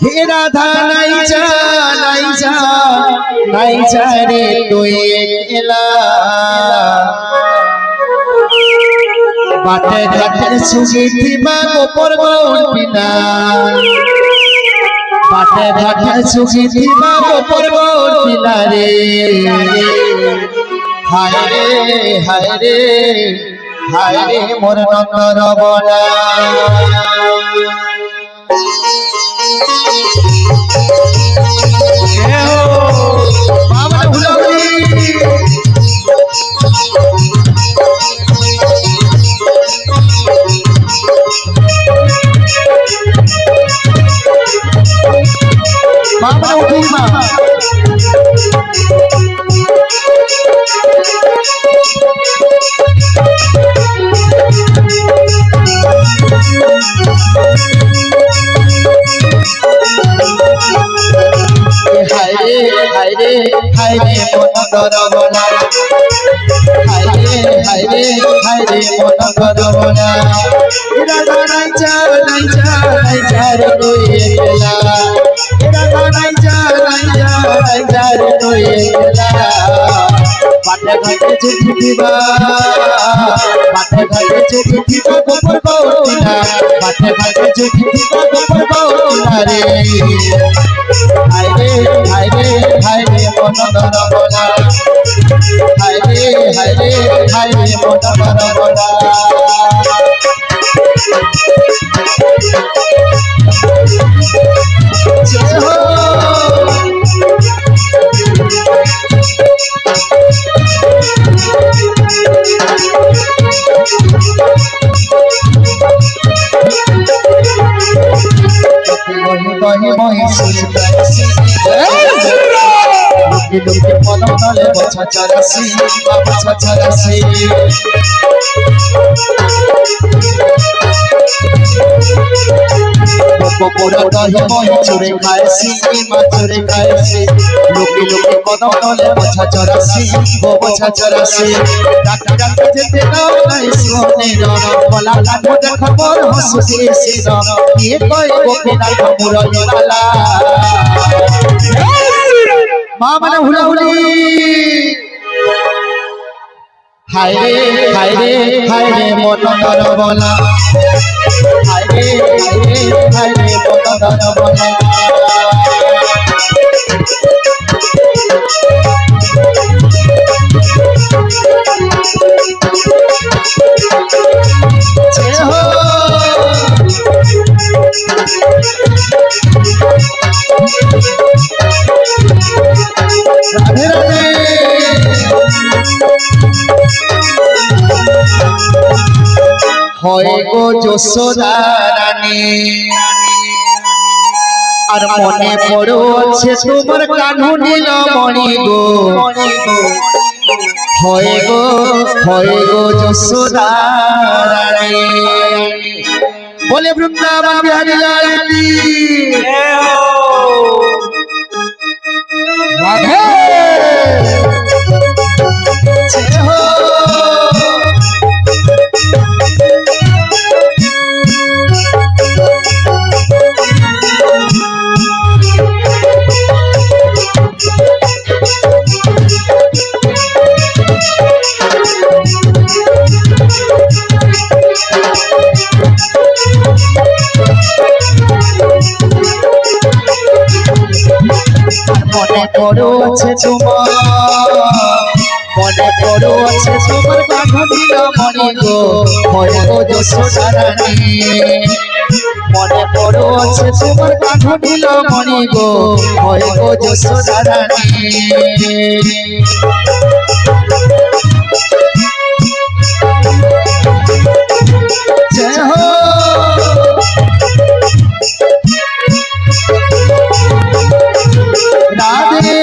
हे राधा नहीं जा रे तुई एकला बाटे घाटे सुगी थीबा गोपर गौर पिना बाटे घाटे सुगी थीबा गोपर गौर पिना रे हाय रे हाय रे हाय रे मोर नंदर बना हाय रे मन करबना हाय रे मन करबना राधा नहीं जा रे कोई एकला राधा नहीं जा रे कोई एकला बाटे घाटे चिट्ठी दीवा गोपर गौरीना बाटे घाटे चिट्ठी दीवा गोपर गौरीना रे हाय रे मन करबना हाय रे मन करबना जय हो लोके पदम तले बछा चरसी पोरा दही मही चुरे खाएसी माँ चुरे खाएसी लोके पदम तले बछा चरसी डाक जेते नहीं सोने बला लाखो खबर हंसुते से ये कोई गोपीना खमुर लाला माँ मन हुलाहुली हाय रे मन करबना हाय रे मन करबना जय हो राधे राधे হয় গো যশোদা রানী আর মনে পড়ছে তোমার কানু নীলমণি গো হয় গো যশোদা রানী বলে বৃন্দাবন বিহারী লাল কি রাধে জয় हो মনে পড়ছে তোমার কানু নীলমণি গো হয় গো যশোদা রানী মনে পড়ছে তোমার কানু নীলমণি গো হয় গো যশোদা রানী জয় हो রাধে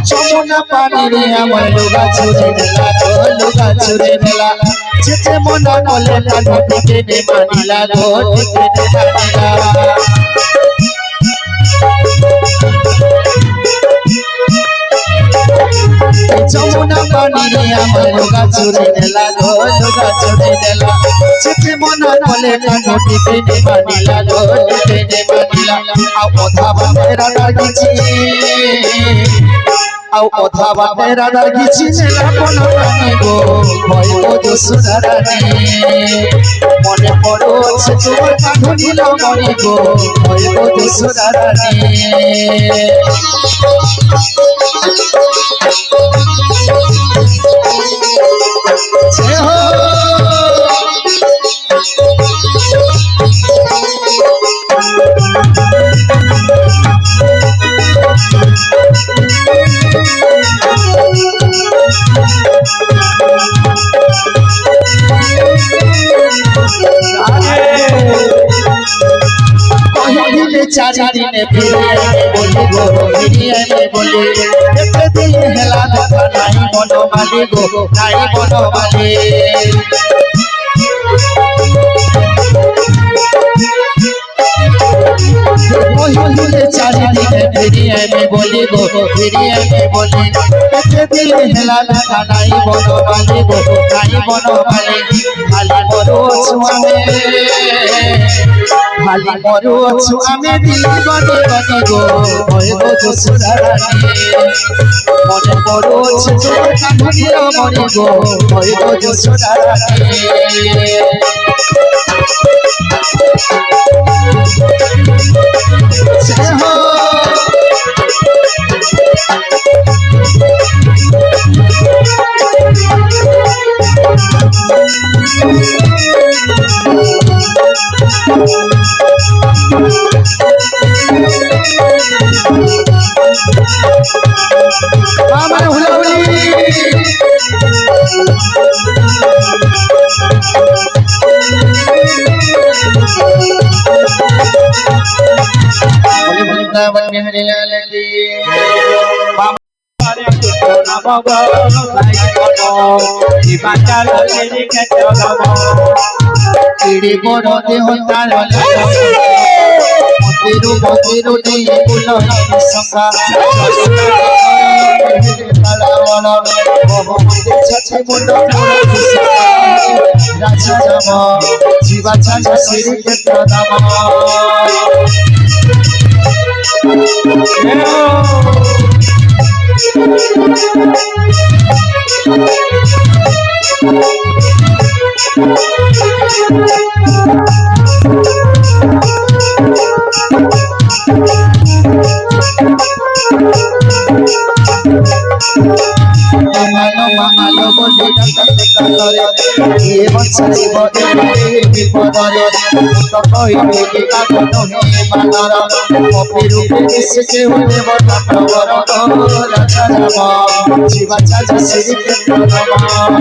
যমুনা পানি রে আমার লোগা ছুড়ে মেলা যেতে মনা কলে কানু টিকে নে মানিলা গো টিকে নে মানিলা যমুনা পানি রে আমার লোগা চুরে নেলা গো লোগা চুরে নেলা যেতে মনা কলে কানু টিকে নে মানিলা গো টিকে নে মানিলা আও কথা বাতে রাধা গিছি আও কথা বাতে রাধা গিছি নেলা কোন প্রাণী গো ভয় গো যশোদা রানী মনে পড়ছে তোমার কাঁধ নীল মণি গো ভয় গো যশোদা রানী জয় হো চারিদিনে ফিরিয়ে বলি গো ফিরিয়ে বলি দেখতে দিলে হেলা দেখা নাই বনমালী গো নাই বনমালী চারিদিনে ফিরিয়ে বলি গো ফিরিয়ে বলি দেখতে দিলে হেলা দেখা নাই বনমালী গো নাই বনমালী খালি বড় ছোঁয়াবে খালি মরু অছু আমি দিলি গনি গনি গো ভয় গো যশোদা রানী মনে মরু অছু তোমার কাঁধ নীল মণি গো ভয় গো যশোদা রানী জয় হো আমার হুলাহুলি বলে বৃন্দাবন বিহারী লাল কি বড় দেহ তার মতিরু মতিরু দিয়ে কুল সঙ্গা ছাছে মুন্ড রাজা রাম জীবা ছাড়া শ্রী ক্ষেত্র দাম মালো বলি ডাকতে কাতরে এ বছাইব এ বিপদরে তো কইবে কি কাগত হে বানার অপিরূপে এসেছে হতে বড় খবর রাজা রাম জীবা ছাড়া শ্রী ক্ষেত্র দাম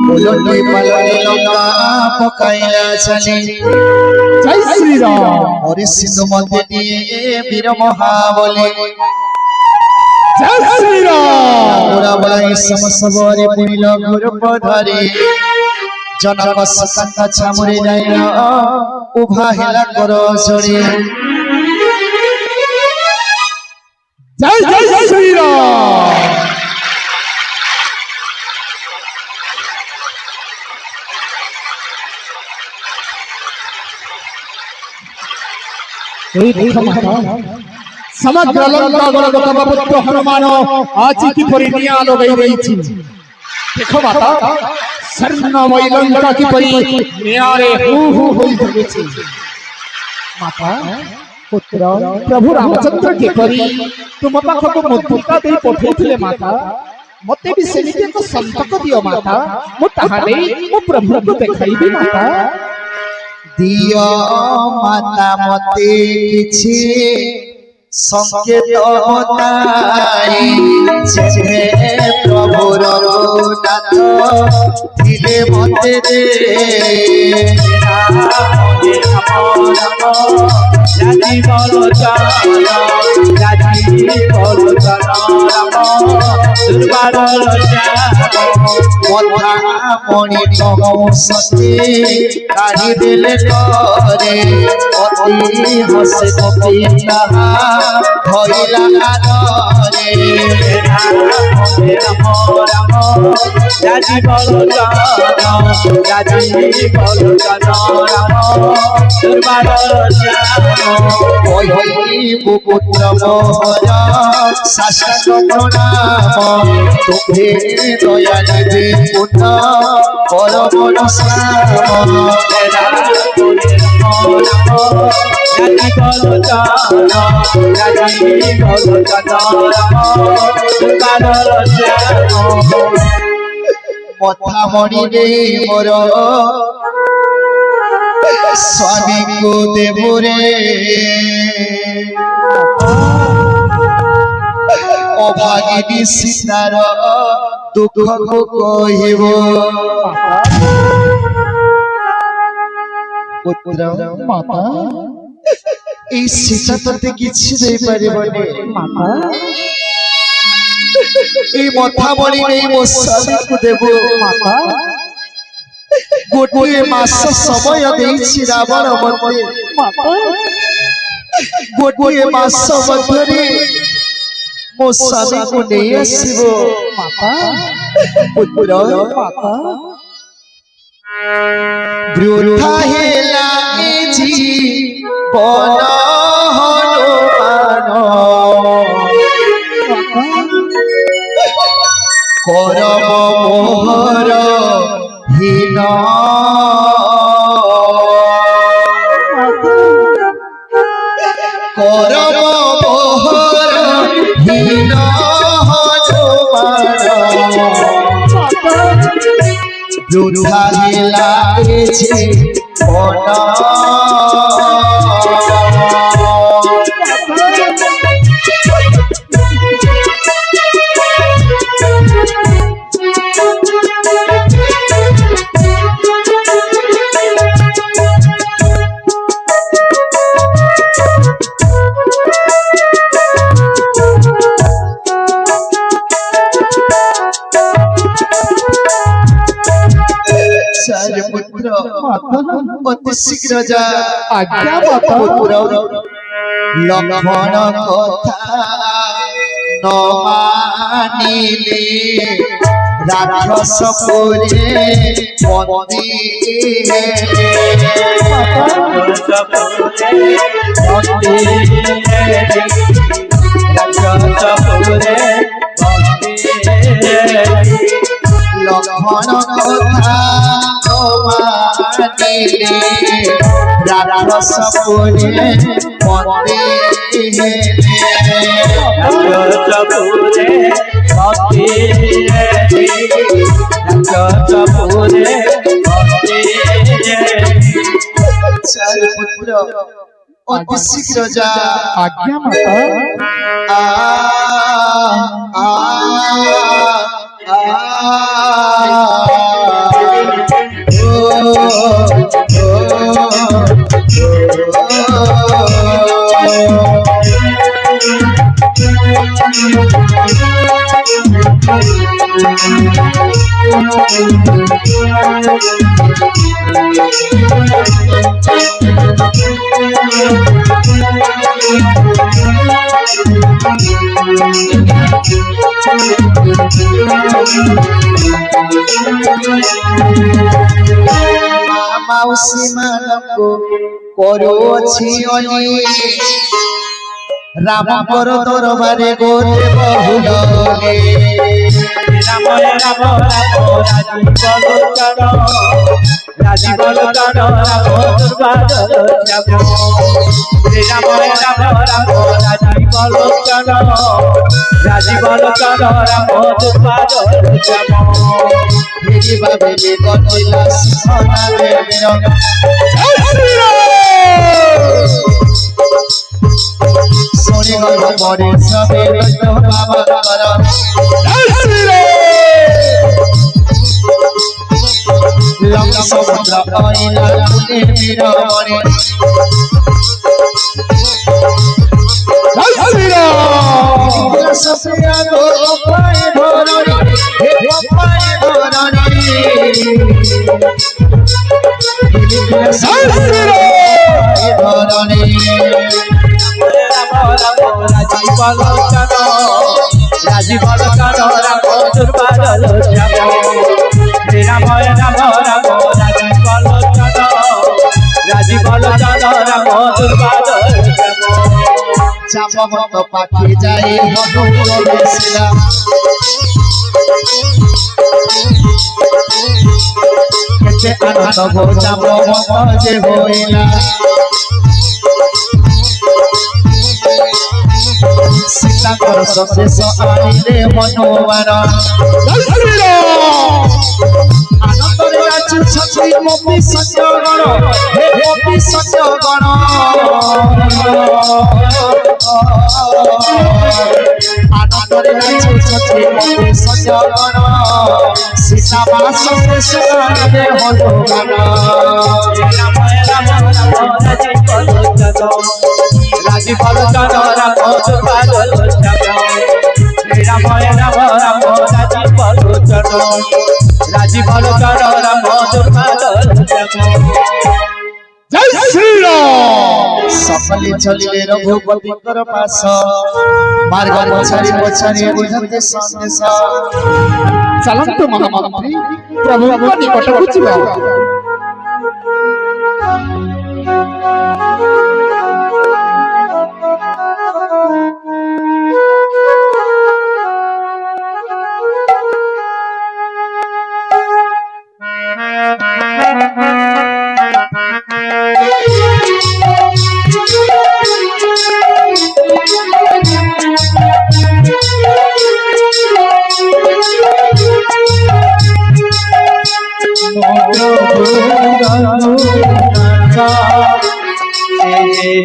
बोलोटे पलटे लंका पकाइला चले जय श्री राम और सिंधु मध्य दिए वीर महाबली जय श्री राम पूरा बलाई समसवरे पुनिल गुर पधारे जनक सतंता छामुरे जाइला उभा हेला करो जोड़े जय जय श्री राम समग्र लंका गणगत पुत्र हनुमान आज की परी निया लगई रही थी देखो माता सर्वमय लंका की परी नियारे हु होई रही थी माता पुत्र प्रभु रामचंद्र के परी तुम पाखक मुद्रिका दे पठेथिले माता मते भी सेमिते को संतक दियो माता मो ताहारे मो प्रभु को देखाइबी माता दियो माता मते किछि संकेत बताई जे प्रभु रघुनाथ दिले मते रे जाजी बोलो जाना जाजी बोलो जाना दुर्बारो जाना मथा मणि तमो सते काढ़ी देले करे अति हसे कपिला भइला आदरे राम राम जाजी बोलो जाना जाजी बोलो जाना राम दुर्बारो जाना पुत्र मोहर शास्त्र प्रणाम तुहे दया दे पुत्र परम श्याम जाजी बोलो जाना जाजी बोलो जाना दुर्बारो जाना मथा मणि रे मोर स्वामी को देवरे अभागिनी सीतार दुख को कहिब पुत्र माता ए सीता तते किछि दे परिबने माता ए मथा मणि रे मो स्वामी को देबो माता गोटे मास समय देछि रावण मते गोटे मास मध्यरे मो स्वामी को नहीं आसीबो पुत्र वृथा हेला जी बन हनुमान करम मोहर हीन करम मोहर हीन वृथा हेला जी बन पुत्र अति शीघ्र जा आज्ञा पुत्र लक्ष्मण कथा न मानिले राक्षस पुरे बंदी लक्ष्मण कथा राक्षस पुरे बंदी पुत्र अति शीघ्र जा आज्ञा माता माउसी मानको करो अछि अनि राम पर दरबारे गोते बहुलगे राम राम राजी बोलो जानो राम दुर्बारो जानो राम राम राजी बोलो जानो राम दुर्बारो जानो मेरी बाबे ने कटिला सोना बेबिनो जय श्री राम ଶୁଣି ଗଲ ପରେ ସବେ ତ ବାବାଙ୍କର ଲମ୍ବା ସମୁଦ୍ର ଅଇଲା କୁଲେ ବୀରମଣି ସଫିଆ ଗো ପାଏ ଧରଣୀ ହେ ପାଏ ଧରଣୀ ধরণী রাজীব লোচন রাজীব লোচন রাম দুর্বাদল শ্যাম রাম রাম রাম রাজীব লোচন রাজীব লোচন রাম দুর্বাদল শ্যাম চাপবন্ত পাখি যাই মধু বলেছিলা কেতে আনন্দ গো চাপবন্ত যে হইলা সীতাকর সশেষ আনিলে মনোয়ার আনন্দরে নাচুছন্তি গোপী সত্যগণ হে গোপী সত্যগণ আনন্দরে নাচুছন্তি গোপী সত্যগণ সীতা মা সশেষ আনিলে হনুমান রাম রাম রাম রাজীব লোচন রাজীব লোচন রাম দুর্বাদল শ্যাম রাম রাম রাম রাজীব লোচন রাজীব লোচন রাম দুর্বাদল শ্যাম জয় শ্রীরাম সকলে চলিলে রঘুপতিଙ୍କର ପାଶ ମାର୍ଗ ପଛାରି ପଛାରି ବୁଝନ୍ତି ସନ୍ଦେଶ ଚାଲନ୍ତୁ ମହାମନ୍ତ୍ରୀ ପ୍ରଭୁଙ୍କ ନିକଟକୁ ଯିବା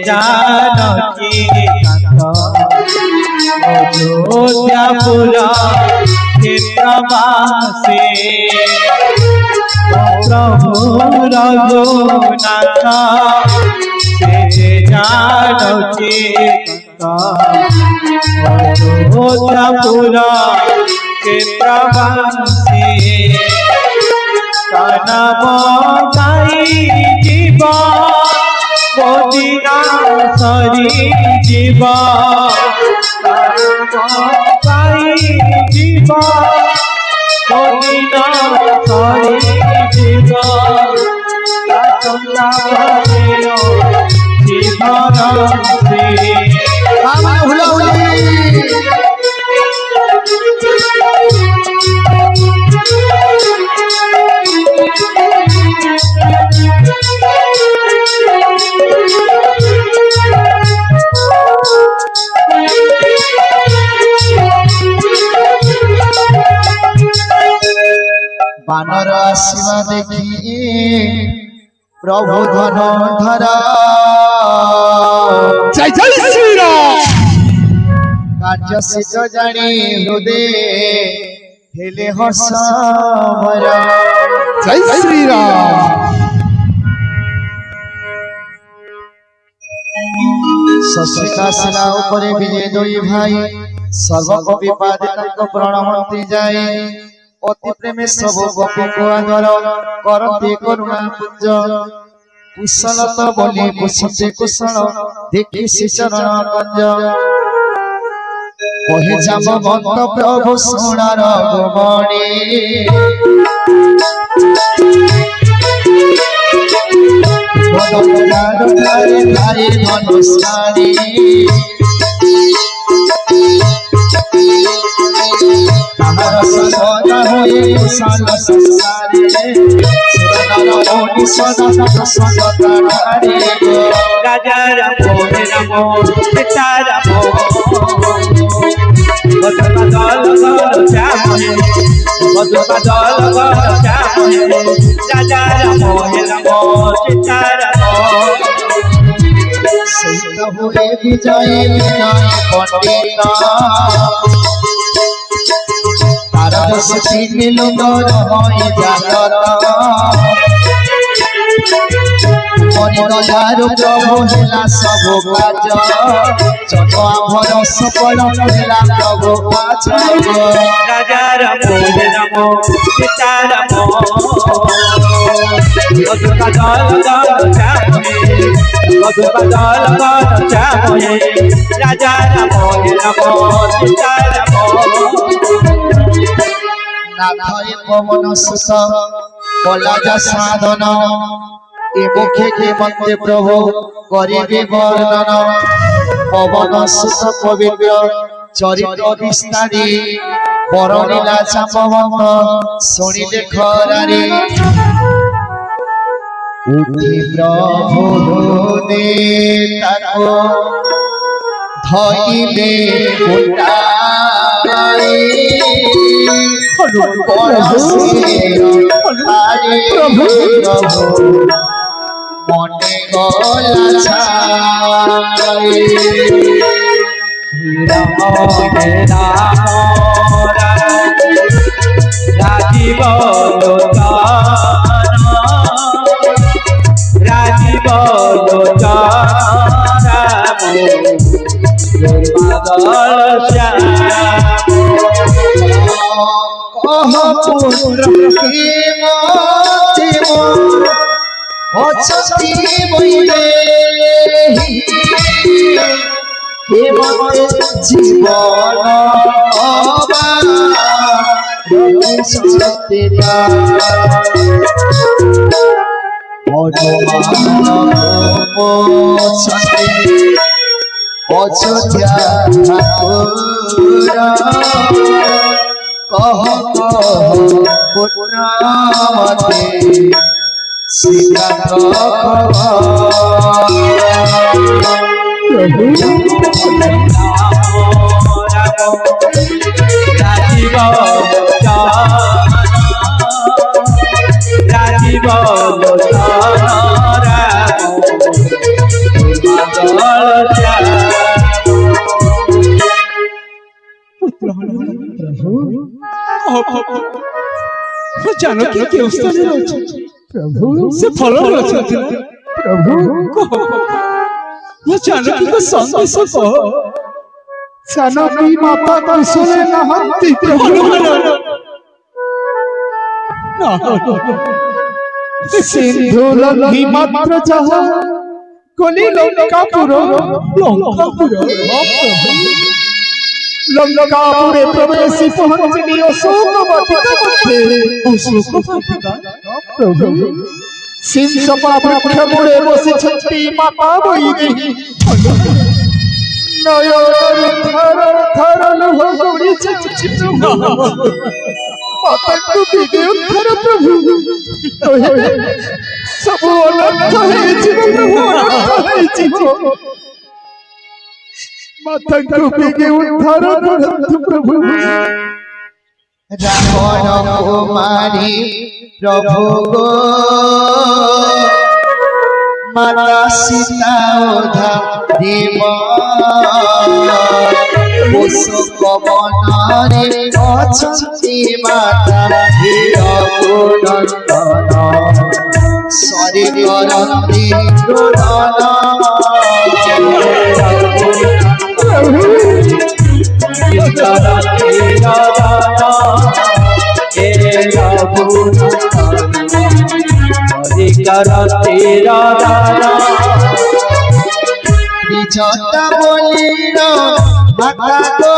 जानकी अयोध्या पुरा क्षेत्रवासी प्रभु रघुनाथ से जानकी अयोध्या पुरा क्षेत्रवासी कनव गाई जीवा मोदिना सरी जीवा गाई जीवा मोदिना सरी जीवा जीवन से আমরা হুলাহুলি বানর আসিবা দেখি প্রভু ধন ধরা জয় জয় শ্রীরাম কার্য সিদ্ধ জানি হৃদে হেলে হর্ষ ভরা জয় শ্রীরাম শশিকাশিলা উপরে বিজে দুই ভাই সর্বকবি পাদে তাঙ্ক প্রণমন্তি যাই অতি প্রেমে সবু গোপীଙ୍କୁ আদর করন্তি করুণা পুঞ্জ কুশলত বলি পুষতে কুশল দেখি শ্রীচরণ কঞ্জ কহে যাব মন্ত প্রভু শুণার গোবণী ধারে ধনুষ্কারী তাহার সদা হয়ে কুশল সংসারে সুরনর মৌনি সদা সদতারে राजा रामो हे रामो सीता रामो मधुका जल गल श्याम मधुका जल गल श्याम राजा रामो हे रामो सीता रामो সহিত হয়ে বিজয় বিনয় পণ্ডিত তার দোষ চিহ্নিল তোর হয় জাগত মনিদয়ার প্রভু হেলা সবু কাজ যত আমার সফল হেলা প্রভু কাজ রাজা রাম রাম সীতা রাম মধুকা জল গল চামে মধুকা জল গল চামে রাজা রাম রাম সীতা রাম নাথয়ে পবন সুত কলাজ সাধন এ মুখে কে মন্ত্রে প্রভু করিবে বর্ণন পবন সুত পবিত্র চরিত্র বিস্তারী বরলীলা চাপবন্ত শুনিলে খরারে উঠি প্রভু দে তাকো ধইলে উঠাই প্রভু মনে গলা ছাই রাম রাজীব রাজীব পুত্র অছতি বইলে কেবল জীবন সত্যতা অযোধ্যা ঠাকুর কহ পুত্র মতে শ্রীকান্ত রাজীব রাজীব জানো কি কেউ রয়েছে প্রভু সে ফল রয়েছে প্রভু জানো কি সন্দেশ জানকী মাতা কুশলে নাহান্তি প্রভু সিন্ধু লঙ্ঘি মাত্র যাহা কলি লঙ্কাপুর লঙ্কাপুরে প্রবেশী পহঞ্চিনী অশোক বাটিকা মধ্যে প্রভু সিংহ বৃক্ষ মূলে বসেছেন মাতা বৈদেহী নয়ন ধর ধর লুহ গড়িছে মাতাଙ୍କୁ ବିଗେ ଉଦ୍ଧାର ପ୍ରଭୁ ସବୁ ଅନର୍ଥ ହେଇଯିବ ପ୍ରଭୁ ଅନର୍ଥ ହେଇଯିବ ମାତାଙ୍କୁ ବିଗେ ଉଦ୍ଧାର କରନ୍ତୁ ପ୍ରଭୁ রাবণ কুমারী প্রভু গো মাতা সীতা ওধা দেব অশোক বনরে অছন্তি মাতা বীর গুণন্দন সরি করন্তি রোদন বিজতা বলিল মাতা গো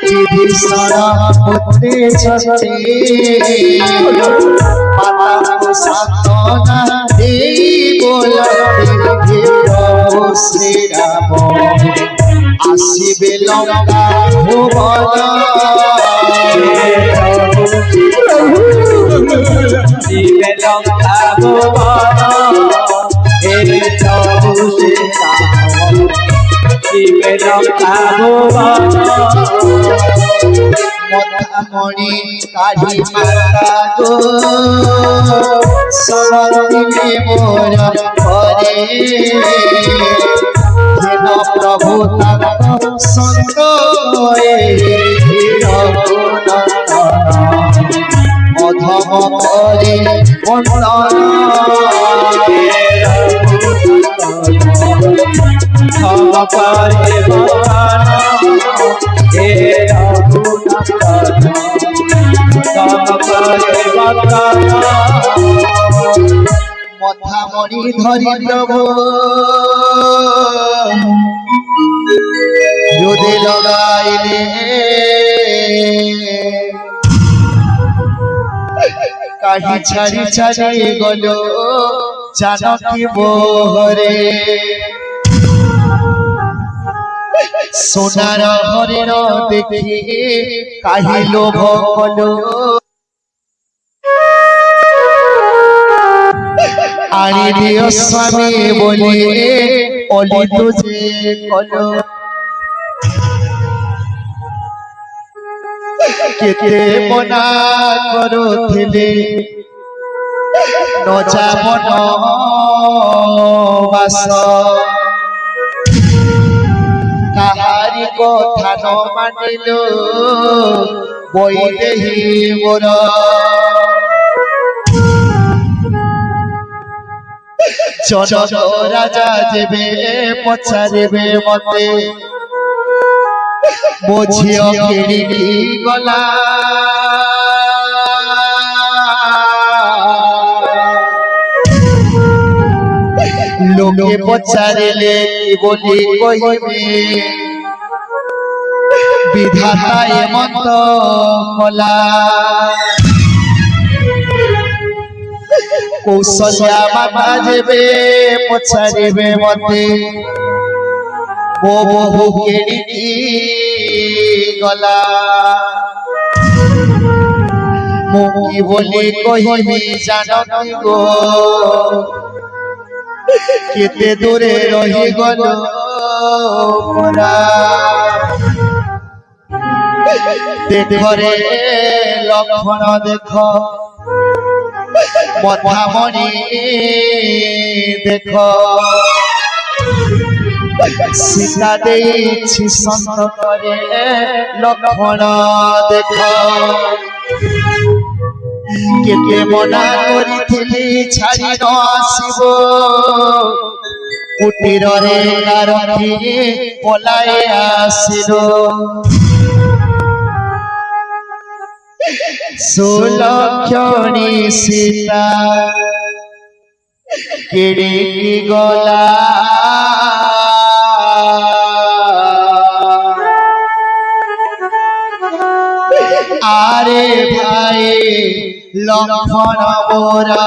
বিভীষণ পুত্রে ছত্রে মাতাଙ୍କୁ সান্তনা দেই বলতে শ্রীরাম আসিবে লঙ্কা ভুবন শিবে লঙ্কা ভুবন হে প্রভু শ্রীরাম শিবে লঙ্কা ভুবন মথামণি কাঢ়ি মাতা গো সবদিনে মোর ঘরে হেন প্রভু তাঙ্ক সঙ্গ অধম করে বন্দন মথামণি ধরি প্রভু হৃদে লগাইলে কাহি ছাড়ি ছাড়ি গল জানকী মোহরে সোনার হরিণ দেখি কাহি লোভ কল আনি দিও স্বামী বলে অলি তুঝে কল কেতে মনা করুথিলে ন যাব বাস কাহারি কথা ন মানিল বৈদেহী মোর জনক রাজা যেবে পচারিবে মতে ମୋ ଝିଅ କିଣିକି ଗଲା ଲୋକେ ପଚାରିଲେ ବୋଲି କହିବେ ବିଧାତା ଏମନ୍ତ କଲା କୌଶଲ୍ୟା ମାତା ଯେବେ ପଚାରିବେ ମତେ ମୋ ବୋହୂ କିଣିକି ଗଲା ମୁଁ କି ବୋଲି କହିବି ଜାନକୀ ଗୋ କେତେ ଦୂରେ ରହିଗଲ ପରା ଦେଖରେ ଲକ୍ଷଣ ଦେଖ ମଥାମଣି ଦେଖ সীতা দেইছি সন্ত করে লক্ষণ দেখ কেতে মনা করিথিলি ছাড়ি ন আসিব কুটিরে কারথি পলাই আসিল সুলক্ষণী সীতা কিড়িকি গলা আরে ভাই লক্ষণ মোরা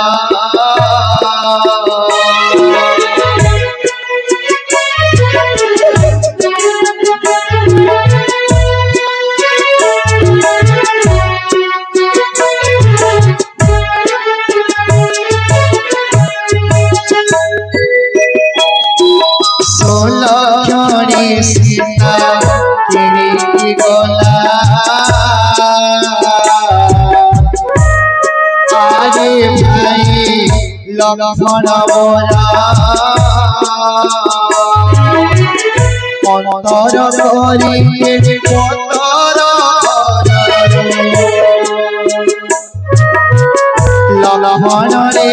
সুলক্ষণী সীতা কিড়িকি গলা আরে ভাই লক্ষণ মোরা অন্তর করি অন্তর লক্ষণ রে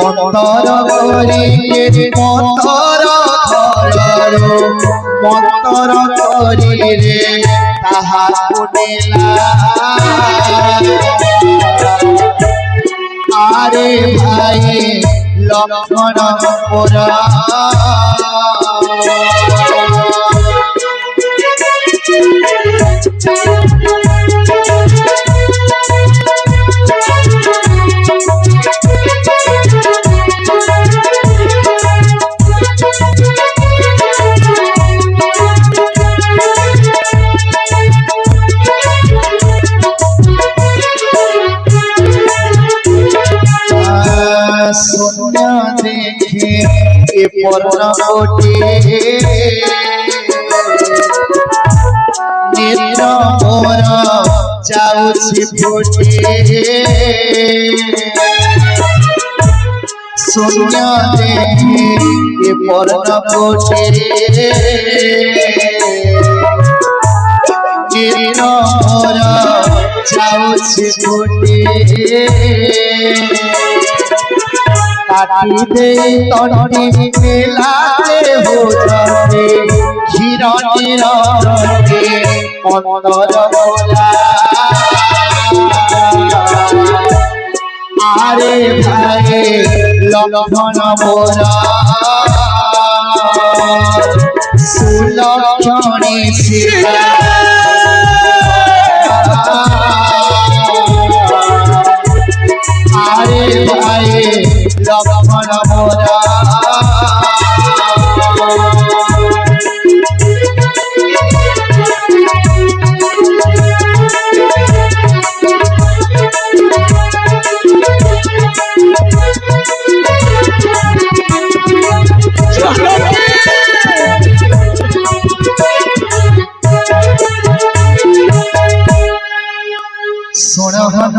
অন্তর করি অন্তর মন্তর করি রে তাহা শুনিলা আরে ভাই লক্ষণ মোরা শূন্য এ পর্ণ কোটে নেত্র মোর যাଉଛି ফুটে শূন্য দেখে এ পর্ণ কোটে নেত্র মোর যাଉଛି ফুটে কাটিতে তন্নি মেলাতে হোতে ক্ষীর নিরতে অন্তর মোরা আরে ভাই লক্ষণ মোরা সুলক্ষণী শিরা আরে ভাই লক্ষণ মোরা শোণহন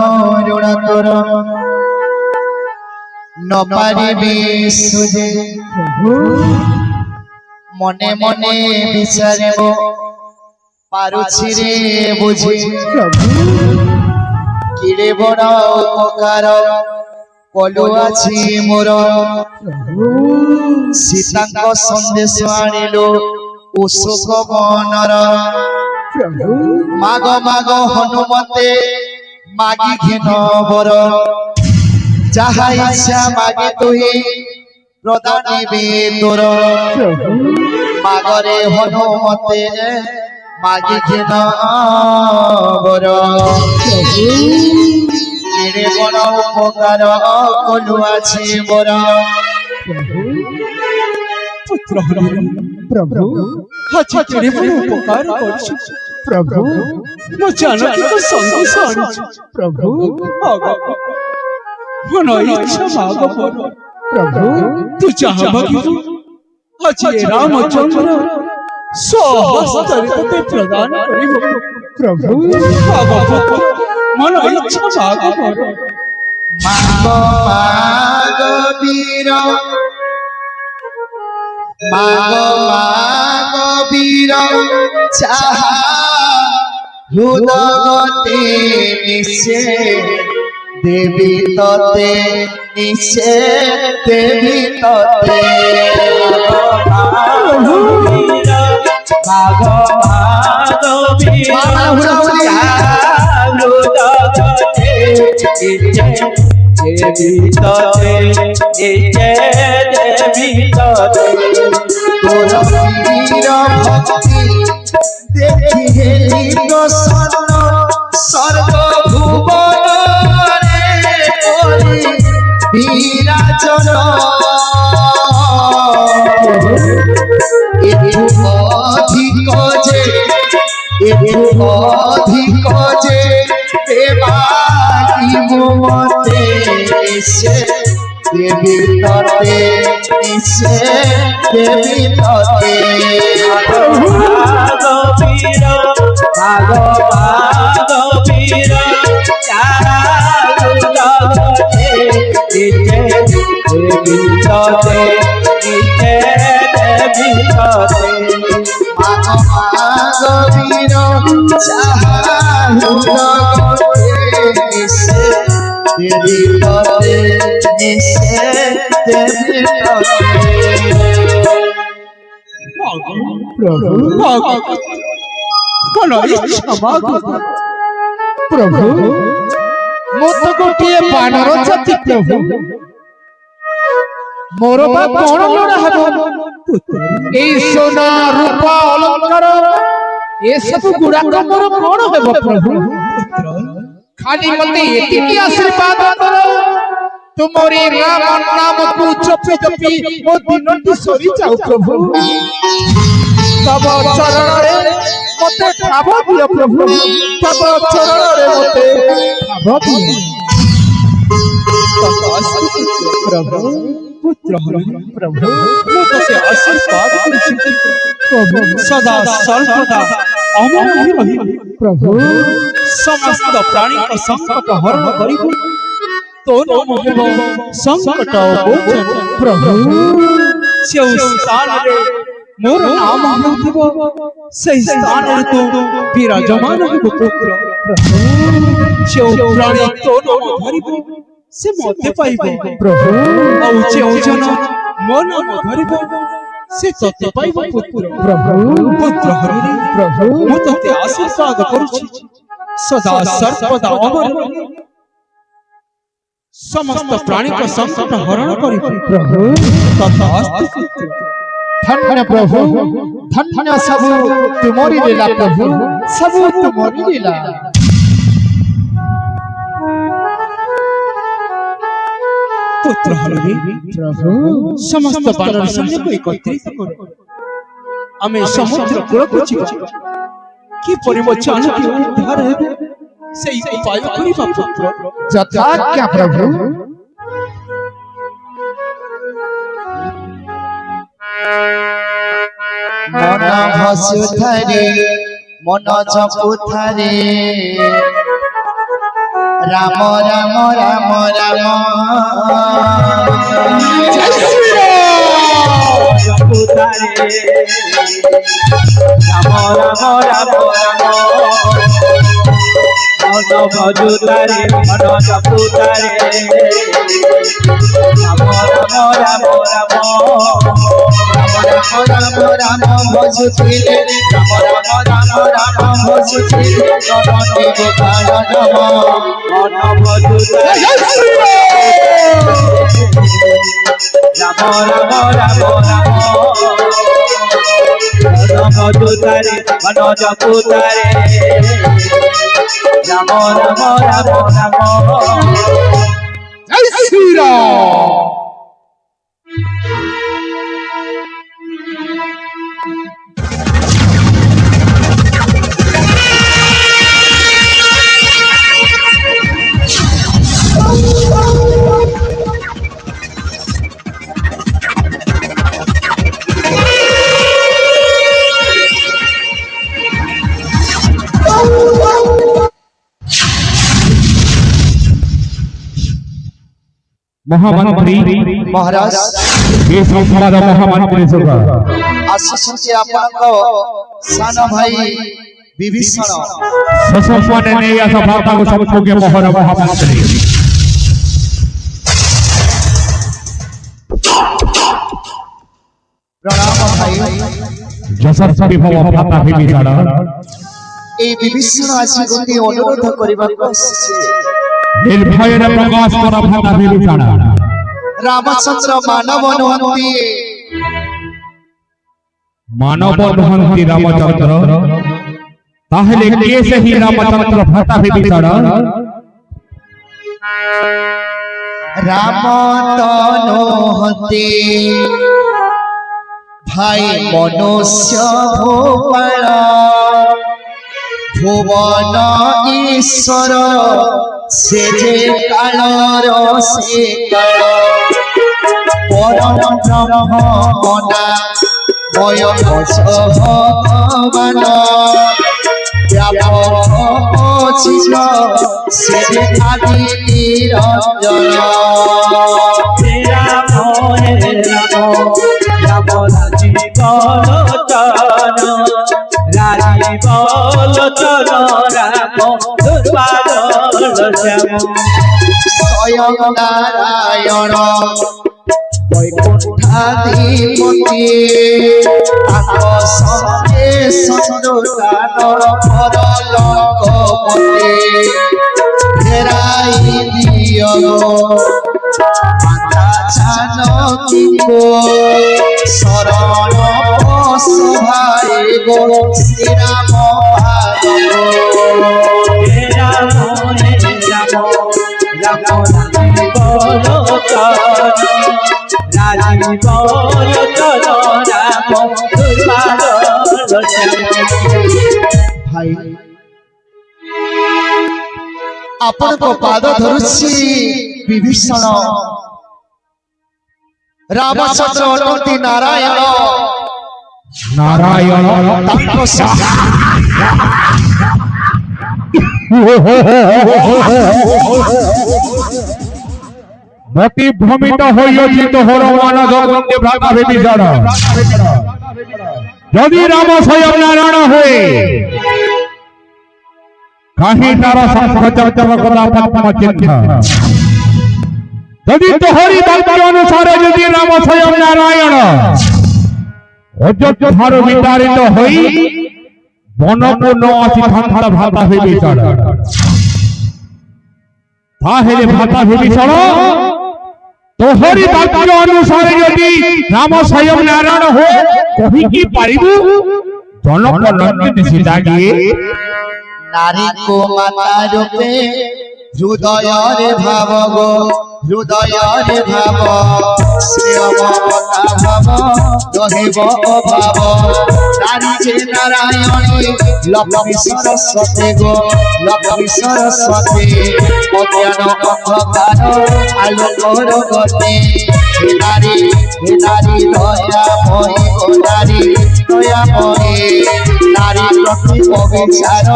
রোড়া তোর নপারিবি সুজে মনে মনে বিচারিব পারুছি রে বুঝি কিরে বড় উপকার কলু আছি মোর সীতাঙ্ক সন্দেশ আনিল অশোক বনর মাগ মাগ হনুমতে মাগি ঘেন বর যাহা ইচ্ছা মাগে তুই প্রদানিবে তোর মাগরে হনুমতে মাগি ঘেন বর কিরে বড় উপকার কলু আছে বর পুত্র প্রভু আজ কেড়ে বড় উপকার করছো প্রভু মো জানকীকে সন্দেশ আনিছি প্রভু মন ইচ্ছা মাগ প্রভু তু যাহা মাগিব আজ এ রামচন্দ্র স্বহস্ତରେ তোতে প্রদান করিব প্রভু মন ইচ্ছা মাগ মাগ মাগ বীর মাগ মাগ বীর চাহা হৃদগতে নিশে দেবী ততে নিশে দেবী ততে তোর বীর ভক্তি দেখি হেলি প্রসন্ন স্বর্গ ভুবনে করি বিরাজন একটু অধিক যে দেবাগিব মতে নিশে দেবী ততে নিশে দেবী ততে মাগবীর চাহা নিশে দেবী ততে নিশে দেবী ততে প্রভু মন ইচ্ছা মাগ প্রভু মত গোটিয়ে বানর জাতি প্রভু মোর বা কোন লোড়া হব এই সোনা রূপা অলঙ্কার এসব গুড়াক মোর কোন ହେବ প্রভু খালি মতে এতিকি আশীর্বাদ কর तुमरी राम नाम को जपी जपी ओ दिनटी सरी जाऊ प्रभु तब चरण रे मते खाब दियो प्रभु तब चरण रे मते खाब दियो प्रभु पुत्र हरि प्रभु ମୁଁ ତତେ ଆଶୀର୍ବାଦ କରୁଛି प्रभु ସଦା ସର୍ବଦା ଅମର ହୋଇ ରହିବୁ प्रभु ସମସ୍ତ ପ୍ରାଣୀଙ୍କ ସଂକଟ ହରଣ କରିବୁ ତୋ ନାମ ହେବ ସଂକଟ ମୋଚନ प्रभु ଯେଉଁ ସ୍ଥାନରେ ମୋର ନାମ ହେଉଥିବ ସେହି ସ୍ଥାନରେ ତୁ ବିରାଜମାନ ହେବୁ ପୁତ୍ର ଯେଉଁ ପ୍ରାଣୀ ତୋ ନାମ ଧରିବ ସେ ମୋତେ ପାଇବ प्रभु ଆଉ ଯେଉଁ ଜନ ମୋ ନାମ ଧରିବ ସେ ତତେ ପାଇବ ପୁତ୍ର प्रभु ପୁତ୍ର ହରି प्रभु ମୁଁ ତତେ ଆଶୀର୍ବାଦ କରୁଛି ସଦା ସର୍ବଦା ଅମର ରହି ସମସ୍ତ ପ୍ରାଣୀଙ୍କ ସଂକଟ ହରଣ କରିବୁ प्रभु ତଥାସ୍ତୁ ପୁତ୍ର धन्य प्रभु धन्य सबु तुमरी लीला प्रभु सबु तुमरी लीला पुत्र हरि प्रभु समस्त बानर सैन्य को एकत्रित करो आमे समुद्र कूलକୁ ଯିବା କି ପରିବଚନ କି ଉଦ୍ଧାର ହେବେ ସେଇ ଉପାୟ କରିବା ପୁତ୍ର यथाज्ञा प्रभु मन हसुथरे मन जपुथरे राम राम राम राम जपुतारे राम राम राम राम मन भजुतारे मन जपुतारे राम राम राम राम राम राम भजुथिले राम राम राम भजुथिले नमते गोपाल नम मन भजुतारे राम राम राम राम मन भजुतारे मन जपुतारे राम राम राम राम जय श्री राम महामंत्री महाराज ये संवाद महामंत्री सभा आशीष आपनक सान भाई विभीषण ससंपन्न ने या सभाता को सबको के मोहर महामंत्री प्रणाम भाई जसस्वी भव भाता विभीषण ए विभीषण आज गोटे अनुरोध करबा आसीছে निर्भय प्रकाश कर भाता विभीषण रामचंद्र मानव नहंती मानव नहंती रामचंद्र ताहले कैसे ही रामचंद्र भाता विभीषण राम तनोहते भाई मनुष्य भोपाल भुवन ईश्वर से जे कालर से काल परम ब्रह्म मना मय भगवान व्यापक चिन्ह से जे आदि निरंजन राम राम राजीव लोचन राम दुर्बादल श्याम स्वयं नारायण वैकुंठाधिपति आकाशे संदोदान परलोकपति फेराई दियो माता जानकी को शरण पशुभाई गो श्री राम राम राम राजीव लोचन राजीव लोचन राम दुर्बादल श्याम भाई आपण को पाद धरुछि विभीषण ରାମଚନ୍ଦ୍ର ଅଟନ୍ତି ନାରାୟଣ नारायण ତାଙ୍କ मति भ्रमित होइछि तोहर मान जगन्ते भ्राता विभीषण यदि राम स्वयं नारायण हुए कहीं तार शंख चक्र गदा पद्म चिन्ह यदि तोहरी वाक्य अनुसार यदि राम स्वयं नारायण अयोध्यार विताड़ित होई बनकु न आसिथांता भ्राता विभीषण ताहेले भ्राता विभीषण तोहरी वाक्य अनुसार यदि राम स्वयं नारायण हो कहि की पारिबु जनक नंदिनी सीता गिए नारी को माता रूपे हृदय रे भाव गो हृदय रे भाव श्रेय ममता भाव रहिब अभाव नारी जे नारायणी लक्ष्मी सरस्वती गो लक्ष्मी सरस्वती अज्ञान अंधकार आलोकर गते हे नारी दयामयी ओ नारी दयामयी नारी प्रति अविचार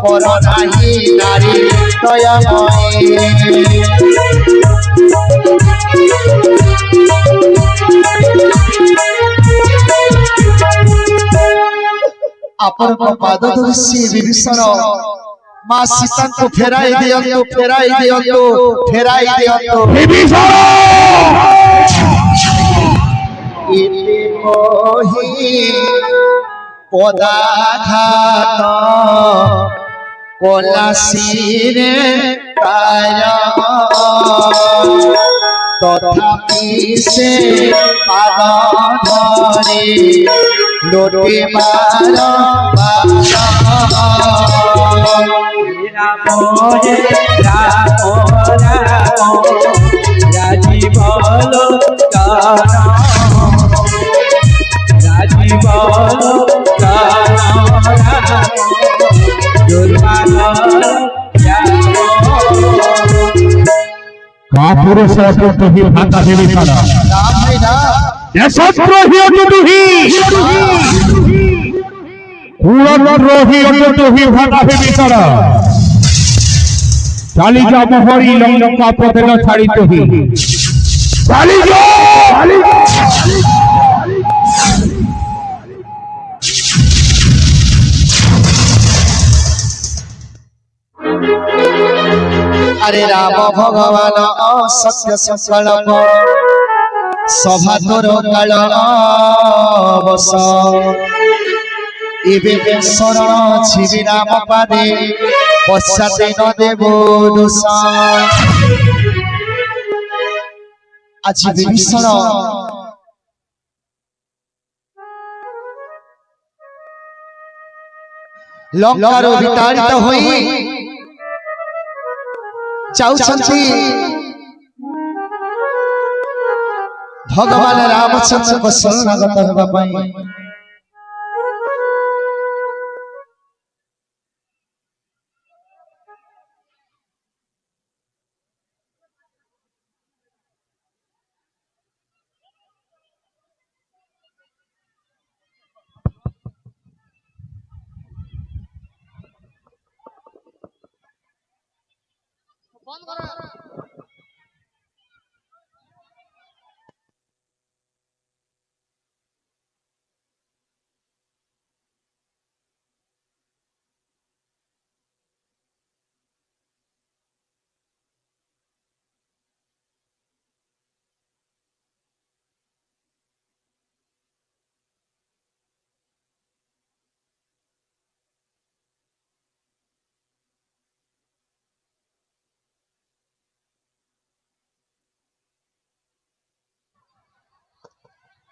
पर नाही नारी दयामयी अपन पाद धरि विभीषण मां सीता को फेराई दियंतो विभीषण इति मोहि पदाघात कलासीरे तार तथापि से पाद धरे लोटे मार पुरुष तो ही भ्राता विभीषण ये शत्रुही तो ही कुलद्रोही तो ही भ्राता विभीषण चाली जा मोहरी लंका पथ न छाड़ी तो ही चाली जा अरे राम भगवान सत्य संकल्प सभा तोर काल बस एबे शरण छिबि राम पादे पश्चाते न देव दोष आज विभीषण लंकार विताड़ित होई चाउछंती भगवान रामचंद्र को शरणागत होगा पाई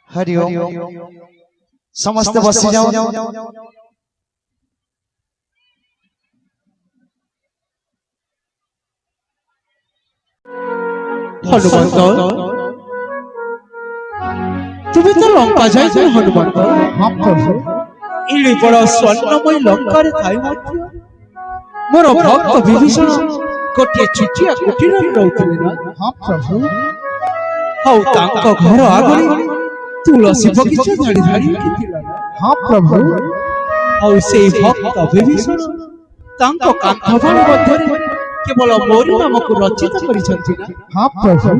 हरि ओम समस्त बसी जाओ हनुमंत তুমি তো লঙ্কা যাইছো হনুমন্ত ইলি বড় স্বর্ণময় লঙ্কারে থাই মধ্য মোর ভক্ত বিভীষণ কোটিয়ে চিঠিয়া কুটিরে রହୁଥିଲେ না हाँ प्रभु ଆଉ ତାଙ୍କ ଘର ଆଗରେ ତୁଳସୀ ବଗିଚା ଧାଡ଼ି ଧାଡ଼ି ଥିଲା। ହଁ ପ୍ରଭୁ ଆଉ ସେଇ ଭକ୍ତ ବିଭୀଷଣ ତାଙ୍କ କାନ୍ଥବାଣ ମଧ୍ୟରେ କେବଳ ମୋରି ନାମକୁ ରଚିତ କରିଛନ୍ତି ନା? ହଁ ପ୍ରଭୁ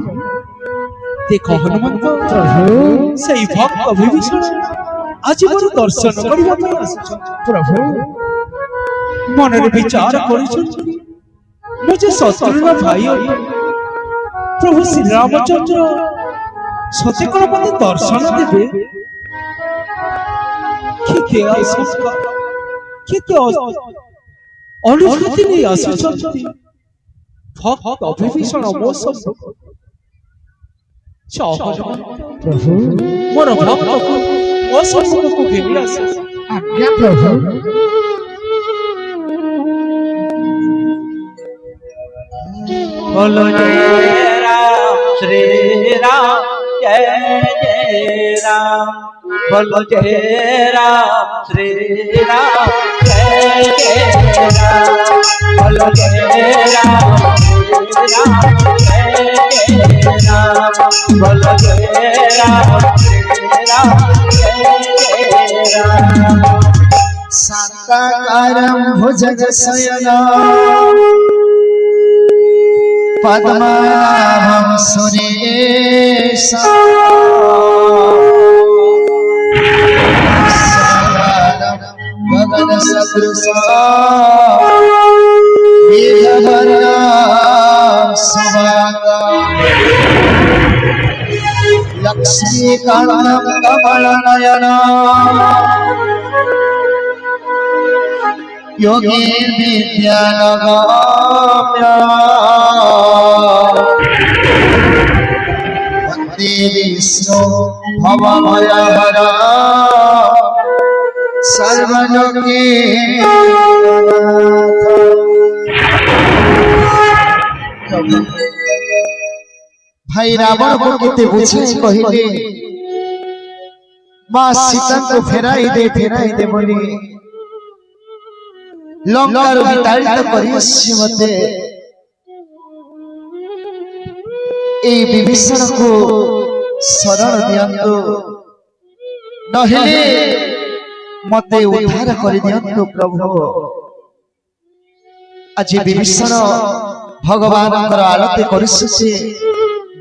ଦେଖ ହନୁମନ୍ତ, ପ୍ରଭୁ ସେଇ ଭକ୍ତ ବିଭୀଷଣ ଆଜି ମୋର ଦର୍ଶନ କରିବା ପାଇଁ ଆସିଛନ୍ତି। ପ୍ରଭୁ ମନରେ ବିଚାର କରିଛନ୍ତି ମୁଁ ଯେ ଶତ୍ରୁର ଭାଇ ପ୍ରଭୁ ଶ୍ରୀରାମଚନ୍ଦ୍ର ସତେ କଣ ମତେ ଦର୍ଶନ ଦେବେ? କେତେ ଆଶଙ୍କା, କେତେ ଅନୁଭୂତି ନେଇ ଆସିଛନ୍ତି ଭକ୍ତ ବିଭୀଷଣ ମୋ ସମ୍ମୁଖ। ପ୍ରଭୁ ମୋର ଭକ୍ତକୁ ମୋ ସମ୍ମୁଖକୁ ଘେନି ଆସେ। ଆଜ୍ଞା ପ୍ରଭୁ बोलो जय राम श्री राम जय जय राम। बोलो जय राम श्री राम जय जय राम। बोलो जय राम श्री राम जय जय राम। बोलो जय राम श्री राम जय जय राम। शांताकारं भुजगशयनं पद्मनाभं सुरेशं गगनसदृशं मेघवर्णं शुभांगं लक्ष्मीकान्तं कमलनयनं योगी विद्यानगम्य वन्दे विष्णु भवभयहरा सर्वलोके भाई रावण को केते बुझे कहिले मां सीता को फेराई दे बोली लंकार विताड़ित करियसी मते ए विभीषण को शरण दियंतु नहेले मते उद्धार कर दियंतु प्रभु। आज विभीषण भगवान आरती करिससे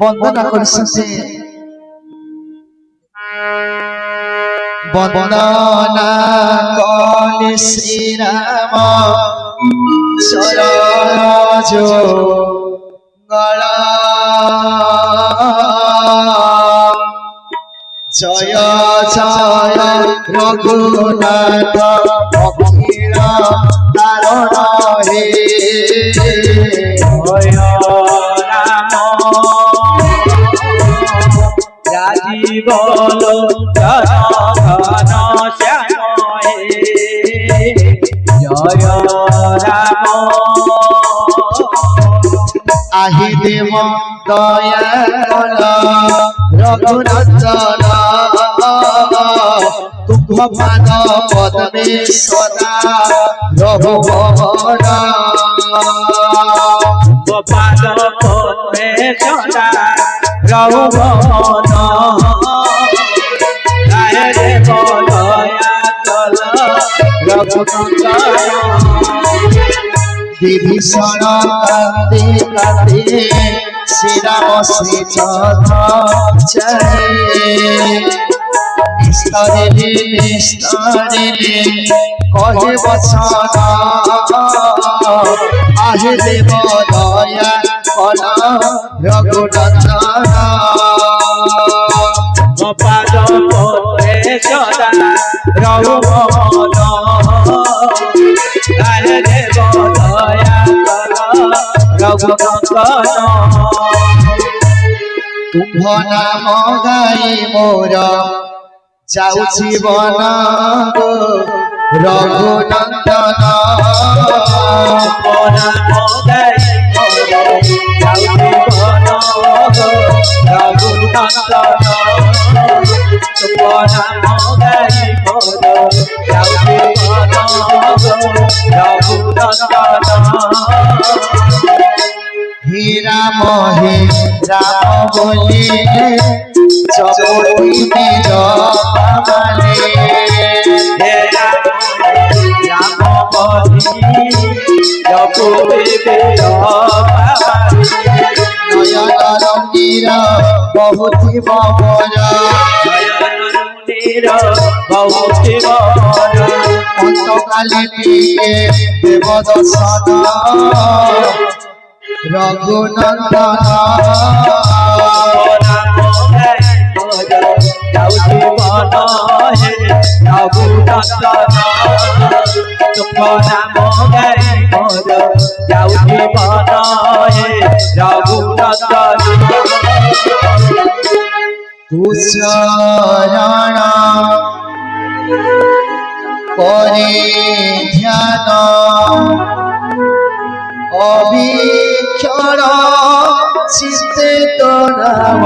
वंदना करिससे वंदना कले श्री राम चरण जो गला जय जय रघुनाथ अखिल तारण हे जय राम राजीव लोचन श्याम जय राम आहि देव दया रघुनंदन तुम पाद पद्मे सदा रघुवन पाद पद्मे सदा रघुवन रे दया कल रघुनंदन विभीषण कांदे कांदे श्री राम श्री चरण निस्तरिले कहे वचन आहे देव दया कल रघुनंदन पाद पद्मे सदा रघुवन रे दया कल रघुनंदन तुम नाम गाई मोर जाऊ जीवन रघुनंदन हीरा मोहे রাম বলিলে জপতি বীর পাবালে হে রাম বলি জপতি বীর পাবালে নয়ন রঙ্গির বহুতি মমর বহুতি বড় অন্তকালে দিয়ে দেব দর্শন রঘুনন্দন যাଉଛି ମନ ହେ ରଘୁନନ୍ଦନ ତୁମ ନାମ ଗାଇ ମୋର ଯାଉଛି ମନ ହେ ରଘୁନନ୍ଦନ কুচরণ করে ধ্যান অবিক্ষর চিত্তে নাম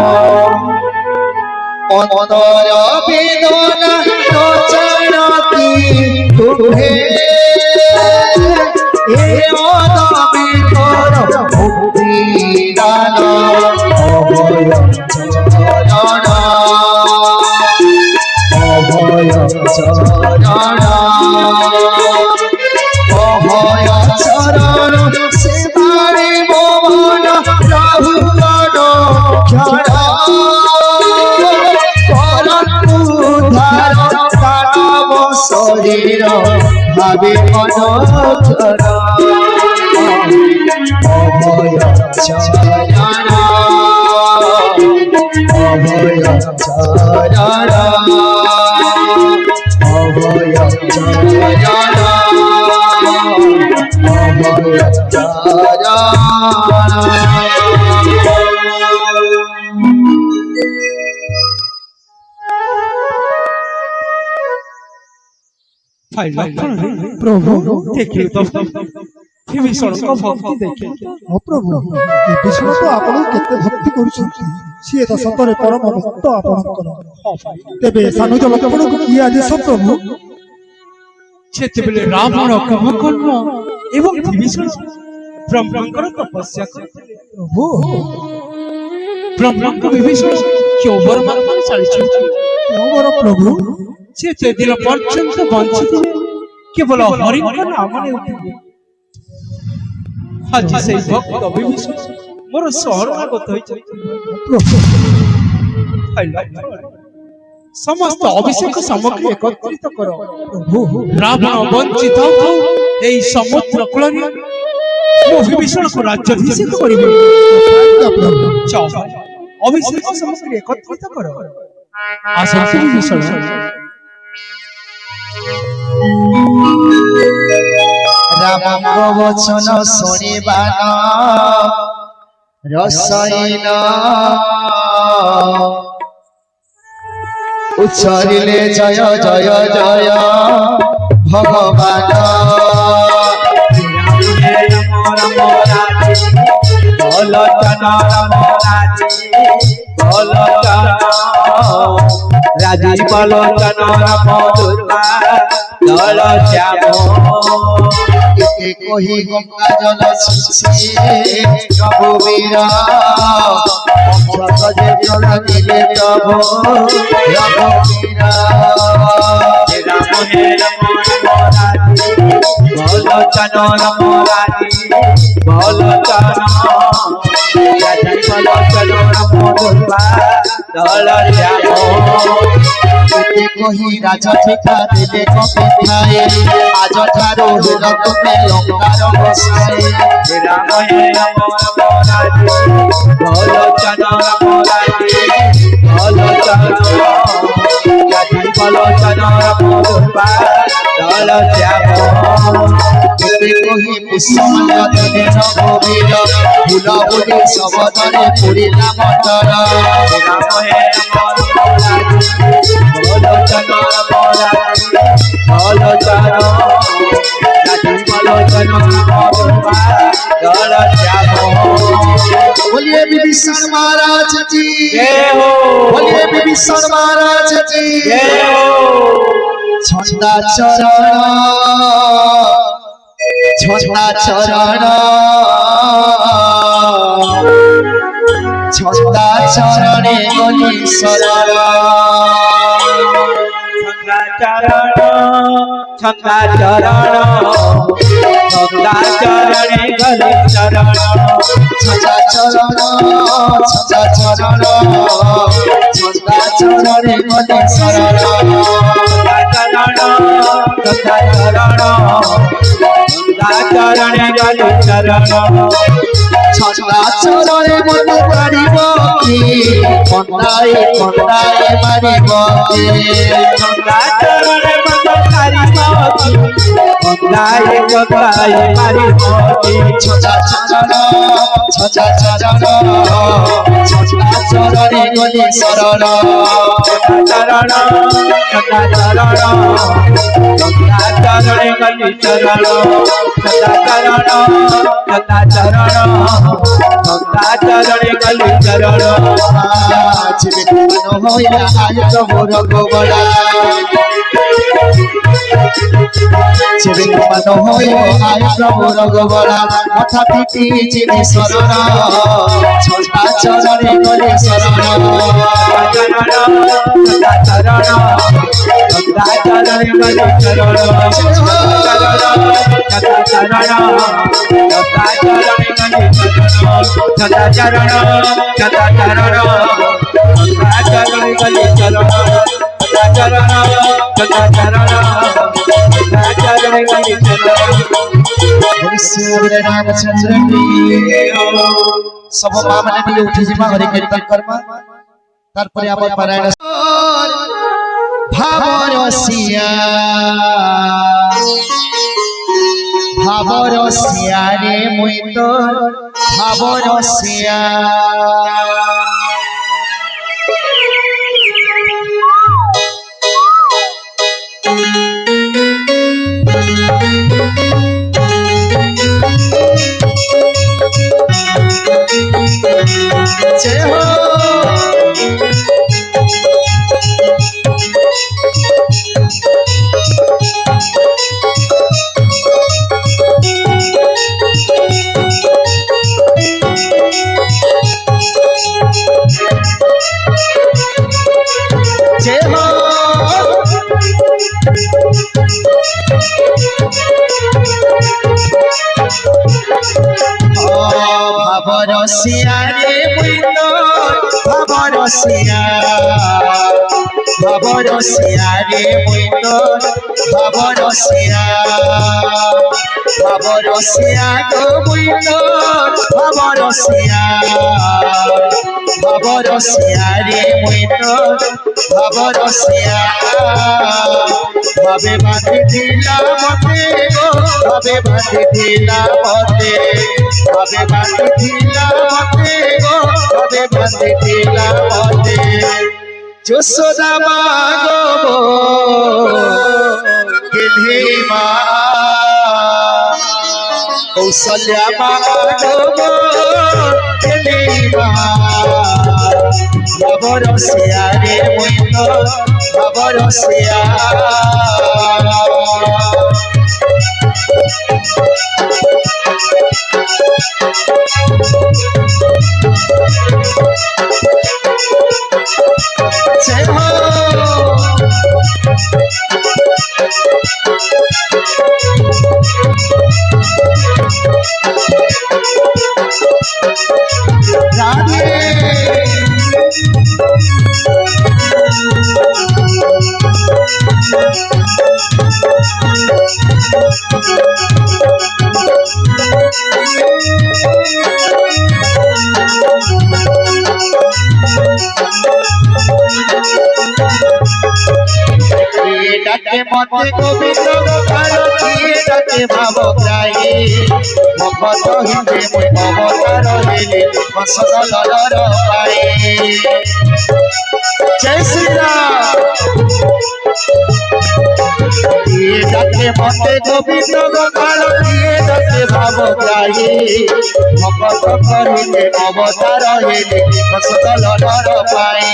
অন্তর বেদনা নচরতি তুহে এ অদমে কর মুক্তি দান অভয় চরণ অভয় চরণ অভয় চরণ সেবারে মন রাহুলন ক্ষণ করন্তু ধার দানব শরীর ভাবে মনোধর অভয় চরণ অভয় চরণ অভয় চরণ অভয় ভাই লক্ষ্মণ প্রভু ଦେଖିଲେ ତ ବିଭୀଷଣଙ୍କ ଭକ୍ତି ଦେଖି ପ୍ରଭୁ ବିଭୀଷଣ ତ ଆପଣ କେତେ ଭକ୍ତି କରୁଛନ୍ତି ସିଏ ତ ସତରେ ପରମ ଭକ୍ତ ଆପଣଙ୍କର ତେବେ ସାନୁଜ ଲକ୍ଷ୍ମଣଙ୍କୁ କିଏ ଆଦେଶ ପ୍ରଭୁ ସେତେବେଳେ ରାବଣ କୁମ୍ଭକର୍ଣ୍ଣ ଏବଂ ବିଭୀଷଣ ବ୍ରହ୍ମାଙ୍କର ତପସ୍ୟା କରିଥିଲେ ପ୍ରଭୁ ବ୍ରହ୍ମାଙ୍କ ବିଭୀଷଣ କେଉଁ ବରମାନ ଚାଲିଛନ୍ତି ମୋର ପ୍ରଭୁ ସେ ସେଦିନ ପର୍ଯ୍ୟନ୍ତ ବଞ୍ଚିଥିଲେ କେବଳ ହରିଙ୍କ ନାମ ନେଉଥିଲେ ଆଜି ସେଇ ଭକ୍ତ ବିଭୀଷଣ ମୋର ଶରଣାଗତ ହୋଇଛନ୍ତି ସମସ୍ତ ଅଭିଷେକ ସାମଗ୍ରୀ ଏକତ୍ରିତ କର ରାବଣ ବଞ୍ଚିତ ଥାଉ ଏହି ସମୁଦ୍ର କୂଳରେ ମୁଁ ବିଭୀଷଣକୁ ରାଜ୍ୟାଭିଷେକ କରିବି ଅଭିଷେକ ସାମଗ୍ରୀ ଏକତ୍ରିତ କର ଆସନ୍ତୁ ବିଭୀଷଣ রামଙ୍କ বচন শুনিবান রসইন উচ্চরিলে জয় জয় জয় ভগবান রাজীব লোচন রাম দুর্গা দল শ্যাম একে কহি গঙ্গা জল শিশি রঘুবীর অক্ষত যে জল দিলে প্রভু রঘুবীর রাম হে রাম রাজি বলোচন রাম রাজি বলোচন রাজীব লোচন রাম দুর্গা দল শ্যাম একে কহি রাজা ঠিকা দিলে কপিঠায়ে আজ ঠারো হল তুমি লঙ্কার বসায়ে রাম হে রাম রাজি বলোচন রাম রাজি বলোচন রাজীব লোচন রাম দুর্গা দল শ্যাম একে কহি পুষ্পমাল্য দিলে রঘুবীর ফুল বুলি সবদরে পুরিলা মটর রাম হে রাম রাজি বলোচন রাম রাজি বলোচন রাজীব লোচন রাম দুর্গা দল শ্যাম बोलिए विभीषण महाराज जी जय हो बोलिए विभीषण महाराज जी जय हो छंदा चरण छंदा चरण চরণে গলি শরণ ছন্দা চরণ ছন্দা চরণে গলে চরণ ছন্দা চরণ ছন্দা চরণ ছন্দা চরণে গলি শরণ ছন্দা চরণ ছন্দা চরণে গলে চরণ ছন্দা চরণে মনে পারিব কি কন্দায় কন্দায় মারিব কি ছন্দা চরণে মনে পারিব কি কন্দায় কন্দায় মারিব কি ছন্দা চরণ ছন্দা চরণ ছন্দা চরণে গলি শরণ চরণ ছন্দা চরণ ছন্দা চরণে গলে চরণ ছন্দা চরণ ছন্দা চরণ ছন্দা চরণে গলে চরণ জীবে মন হইয়া আয় প্রভুর গোবরা জীবে মন হইয়া আয় প্রভুর গোবরা কথা পিটি জীবে শরণ ছন্দা চরণে গলি শরণ ছন্দা চরণ ছন্দা চরণে গলে চরণ ছন্দা চরণ ছন্দা চরণে গলে চরণ ছন্দা চরণ ছন্দা চরণ ছন্দা চরণে গলে চরণ ছন্দা চরণ ছন্দা চরণ ছন্দা চরণে গলে চরণ হরিশ্চন্দ্র রামচন্দ্র সব মা মানে দিয়ে উঠে যাবা হরি কীর্তন করবা তারপরে আবার পারায়ণ ভাবরসিয়া ভাবরসিয়া রে মুই তো ভাবরসিয়া জয় হো জয় হো ভাবরসিয়া রে মুই তো ভাবরসিয়া ভাবরসিয়া রে মুই তো ভাবরসিয়া ভাবরসিয়া গো মুই তো ভাবরসিয়া ভাবরসিয়া রে মুই তো ভাবরসিয়া ভাবে বাঁধি দিলা মতে গো ভাবে বাঁধি দিলা মতে ভাবে বাঁধি দিলা মতে গো ভাবে বাঁধি দিলা মতে যশোদা মা গো গেধে মা কৌশল্যা মা গো গেধে মা ভাবরসিয়া রে মুই তো ভাবরসিয়া জয় হো রাধে ডাকে মতে গোবিন্দ গোপাল কিয়ে ডাকে ভাব গ্রাহী ভগত হিন্দে মুই অবতার হেলে বসদলর পাই জয় শ্রীরাম কিয়ে ডাকে মতে গোবিন্দ গোপাল কিয়ে ডাকে ভাব গ্রাহী ভগত করিলে অবতার হেলে বসদলর পাই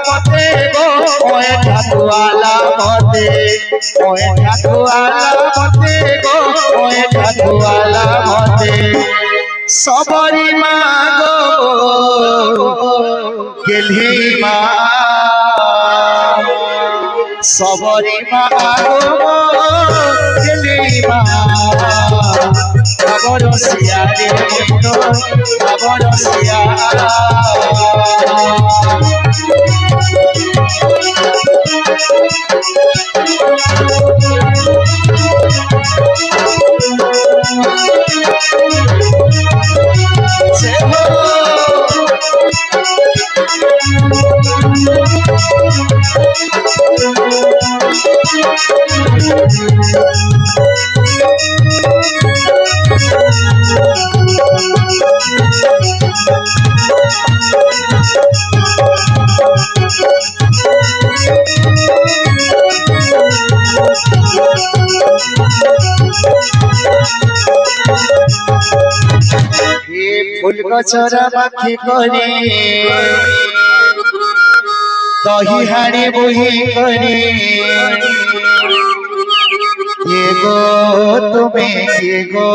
মতে গো ওয়ে ঠাকুয়ালা মতে ওয়ে ঠাকুয়ালা মতে গো ওয়ে ঠাকুয়ালা মতে সবরি মা গো গেলে মা সবরে মা গো গেলে মা খবর সিয়ারে তো খবর সিয়া ফুল গছরা পাখি করে দহি হাড়ে বহি করে কে গো তুমি কে গো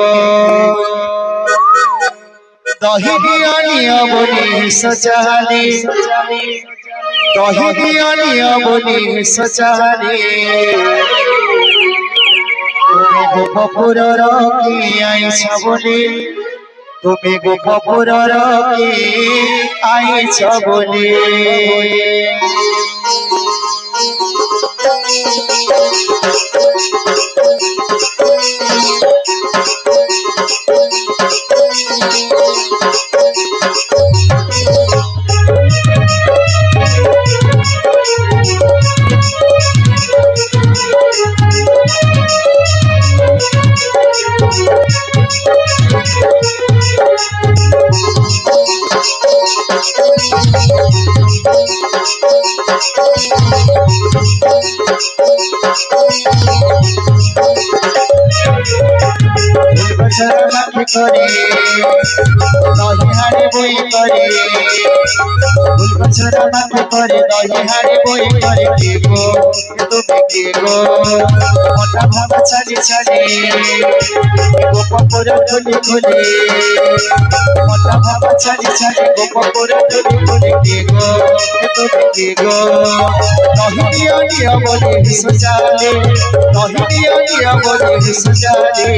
দহি দিয়ানিয়া বলি সজালে দহি দিয়ানিয়া বলি সজালে তুমি গোপপুরর কি আইছ বলে তুমি গোপপুরর কি আইছ বলে করে দহি হাড়ে বই করে ফুল গছরা মাথে করে দহি হাড়ে বই করে কে গো তুমি কে গো মোটা ভাবা ছাড়ি ছাড়ি গোপপুর খুলি খুলি মোটা ভাবা ছাড়ি ছাড়ি গোপপুর খুলি খুলি কে গো তুমি কে গো দহি দিও দিও বলি সজালে দহি দিও দিও বলি সজালে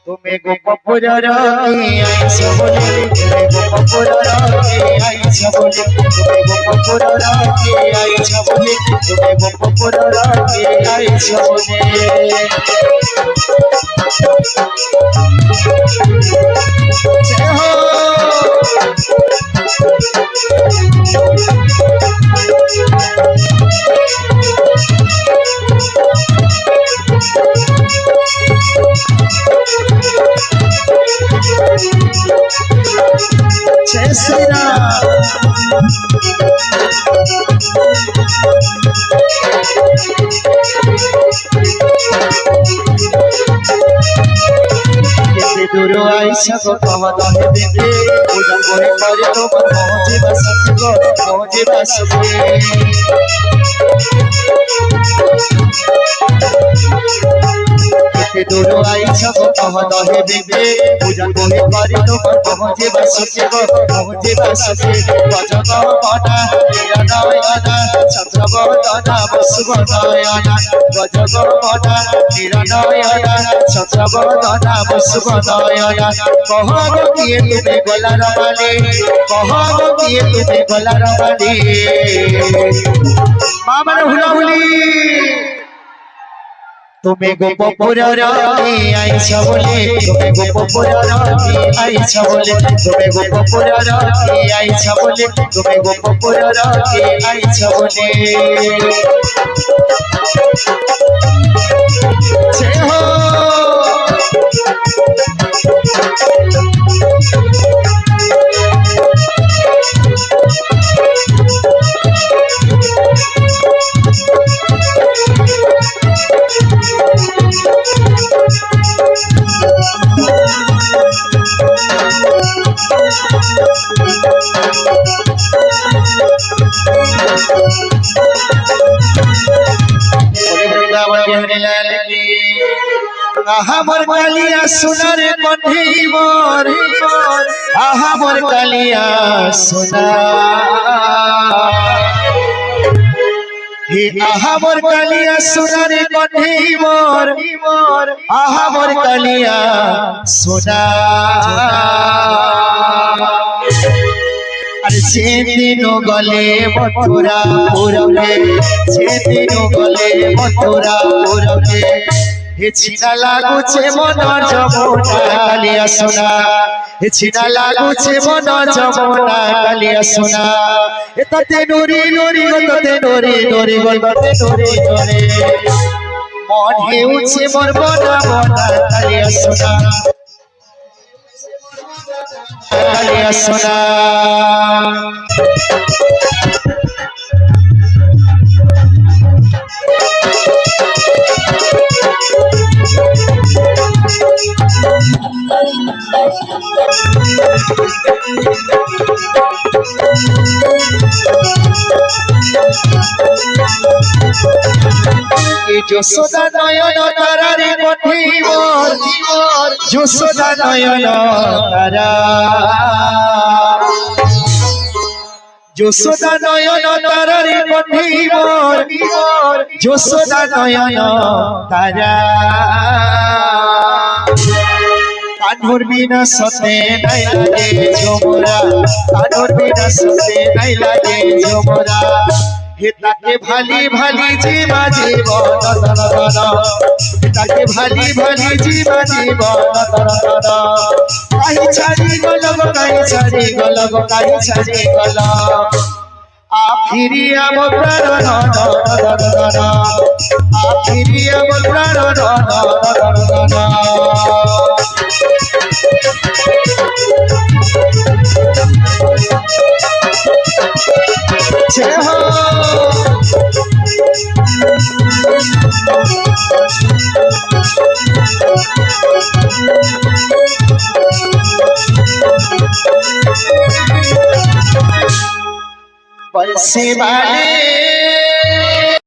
তুমি গোপপুরর কি আইছ বলে তুমি গোপপুরর কি আইছ বলে তুমি গোপপুরর কি আইছ বলে তুমি গোপপুরর কি আইছ বলে জয় হো जय श्री दूर आईस गो कह दहे देवे पूजा करे करे तो पहुँचे बस गो पहुँचे बस दूर आईस गो कह दहे देवे पूजा करे करे तो पहुँचे बस गो पहुँचे बस गजब बना निरनयना छत्रबदना वसुबनयना गजब बना निरनयना छत्रबदना वसुबनयना कहब किए तुम्हें गलार माने कहब किए तुम्हें गलार माने माँ मन हुलाहुली তুমি গোপপুরর কি আইছ বলে তুমি গোপপুরর কি আইছ বলে তুমি গোপপুরর কি আইছ বলে তুমি গোপপুরর কি আইছ বলে জয় হো আহা মোর কালিয়া সোনার কণ্ঠে মোর আহা মোর কালিয়া সোনা হে আহা মোর কালিয়া সোনার কণ্ঠে মোর আহা মোর কালিয়া সোনা আর যেদিন গলে মথুরা পুরবে যেদিন গলে মথুরা পুরবে হে ছিনা লাগুছে মন যমুনা কালিয়া সোনা হে ছিনা লাগুছে মন যমুনা কালিয়া সোনা এ তাতে নুরি নুরি গো তাতে নুরি নুরি গো তাতে নুরি নুরি মন হেউছে মোর বনা বনা কালিয়া সোনা কালিয়া সোনা যশোদা নয়ন তারারে কঠি মোর যশোদা নয়ন তারা যশোদা নয়ন তারারে কঠি মোর যশোদা নয়ন তারা কানুর বিনা সতে নাই লাগে যমুনা কানুর বিনা সতে নাই লাগে যমুনা হে তাকে ভালি ভালি জীবা জীবন তাকে ভালি ভালি জীবা জীবন কাহি ছাড়ি গল কাহি ছাড়ি গল কাহি ছাড়ি গল আফিরিয়া মো প্রাণ আফিরিয়া মো প্রাণ बंसी वाले